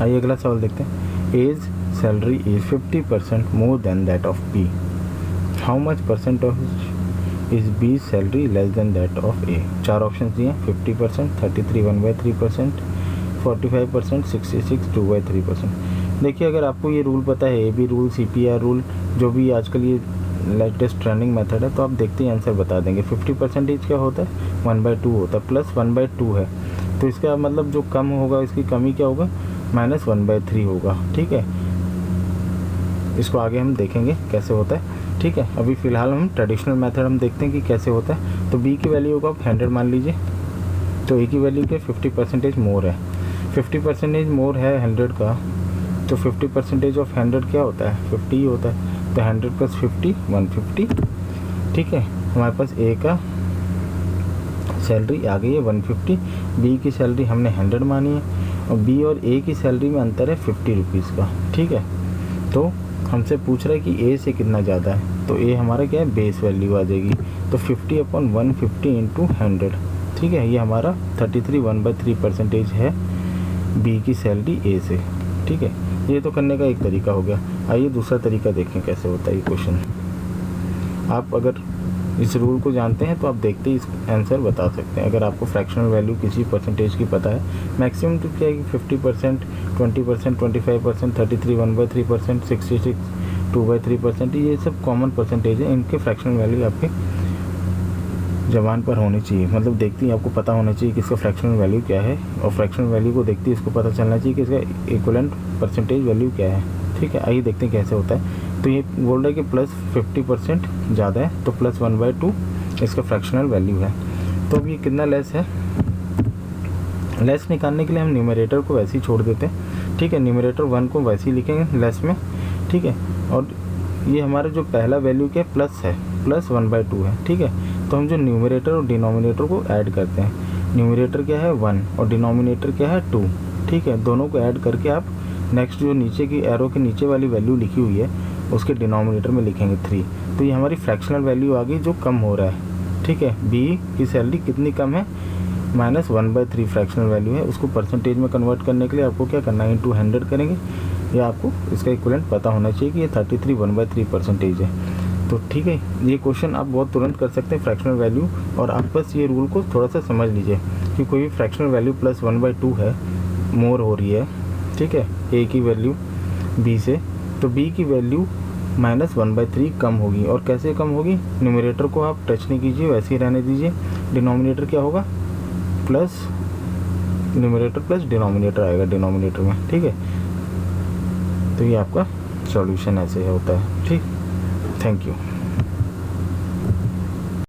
आइए अगला सवाल देखते हैं। As salary is 50% more than that of B, how much percent of is B salary less than that of A. 4 option दिए हैं, 50%, 33 1/3%, 45%, 66 2/3%। देखिए अगर आपको ये रूल पता है, A B rule, CPR rule, जो भी आजकल ये लेटेस्ट ट्रेंडिंग मेथड है, तो आप देखते ही आंसर बता देंगे। 50% क्या होता है, 1/2 होता है, प्लस 1/2 है, तो इसका मतलब जो कम होगा इसकी कमी क्या होगा, -1/3 होगा। ठीक है, इसको आगे हम देखेंगे कैसे होता है। ठीक है, अभी फ़िलहाल हम ट्रेडिशनल मेथड हम देखते हैं कि कैसे होता है। तो बी की वैल्यू को आप 100 मान लीजिए, तो ए की वैल्यू के 50% मोर है, 50% मोर है 100 का, तो 50% ऑफ 100 क्या होता है, 50 ही होता है। तो 100 + 50 150। ठीक है, हमारे पास ए का सैलरी आ गई है 150, बी की सैलरी हमने 100 मानी है, और बी और ए की सैलरी में अंतर है 50 रुपीज़ का। ठीक है, तो हमसे पूछ रहा है कि ए से कितना ज़्यादा है, तो ए हमारा क्या है, बेस वैल्यू आ जाएगी, तो 50/150 × 100। ठीक है, ये हमारा 33 1/3% है बी की सैलरी ए से। ठीक है, ये तो करने का एक तरीका हो गया। आइए दूसरा तरीका देखें कैसे होता है ये क्वेश्चन। आप अगर इस रूल को जानते हैं तो आप देखते ही इस आंसर बता सकते हैं। अगर आपको फ्रैक्शनल वैल्यू किसी परसेंटेज की पता है, मैक्सिमम तो क्या है कि 50%, 20%, 25%, 33 1/3%, 66 2/3%, ये सब कॉमन परसेंटेज है। इनके फ्रैक्शनल वैल्यू आपके ज़बान पर होनी चाहिए, मतलब देखते ही आपको पता होना चाहिए कि इसका फ्रैक्शनल वैल्यू क्या है, और फ्रैक्शनल वैल्यू को देखते ही इसको पता चलना चाहिए कि इसका इक्विवेलेंट परसेंटेज वैल्यू क्या है। ठीक है, आइए देखते हैं कैसे होता है। तो ये बोल रहा है कि प्लस 50% ज़्यादा है, तो प्लस 1/2 इसका फ्रैक्शनल वैल्यू है। तो अब ये कितना लेस है, लेस निकालने के लिए हम न्यूमरेटर को वैसे ही छोड़ देते हैं। ठीक है, न्यूमरेटर 1 को वैसे ही लिखेंगे लेस में। ठीक है, और ये हमारा जो पहला वैल्यू क्या प्लस है, प्लस 1/2 है। ठीक है, तो हम जो न्यूमरेटर और डिनोमिनेटर को ऐड करते हैं, न्यूमरेटर क्या है 1 और डिनोमिनेटर क्या है 2। ठीक है, दोनों को ऐड करके आप नेक्स्ट जो नीचे की एरो के नीचे वाली वैल्यू लिखी हुई है उसके डिनोमिनेटर में लिखेंगे 3। तो ये हमारी फ्रैक्शनल वैल्यू आ गई जो कम हो रहा है। ठीक है, बी की सैलरी कितनी कम है, -1/3 फ्रैक्शनल वैल्यू है। उसको परसेंटेज में कन्वर्ट करने के लिए आपको क्या करना है, × 100 करेंगे, या आपको इसका इक्विवेलेंट पता होना चाहिए कि ये 33 1/3% है। तो ठीक है, ये क्वेश्चन आप बहुत तुरंत कर सकते हैं फ्रैक्शनल वैल्यू, और आप बस ये रूल को थोड़ा सा समझ लीजिए कि कोई भी फ्रैक्शनल वैल्यू प्लस 1/2 है, मोर हो रही है। ठीक है, ए की वैल्यू बी से, तो बी की वैल्यू -1/3 कम होगी। और कैसे कम होगी, न्यूमरेटर को आप टच नहीं कीजिए, वैसे ही रहने दीजिए। डिनोमिनेटर क्या होगा, प्लस न्यूमरेटर प्लस डिनोमिनेटर आएगा डिनोमिनेटर में। ठीक है, तो ये आपका सॉल्यूशन ऐसे होता है। ठीक, थैंक यू।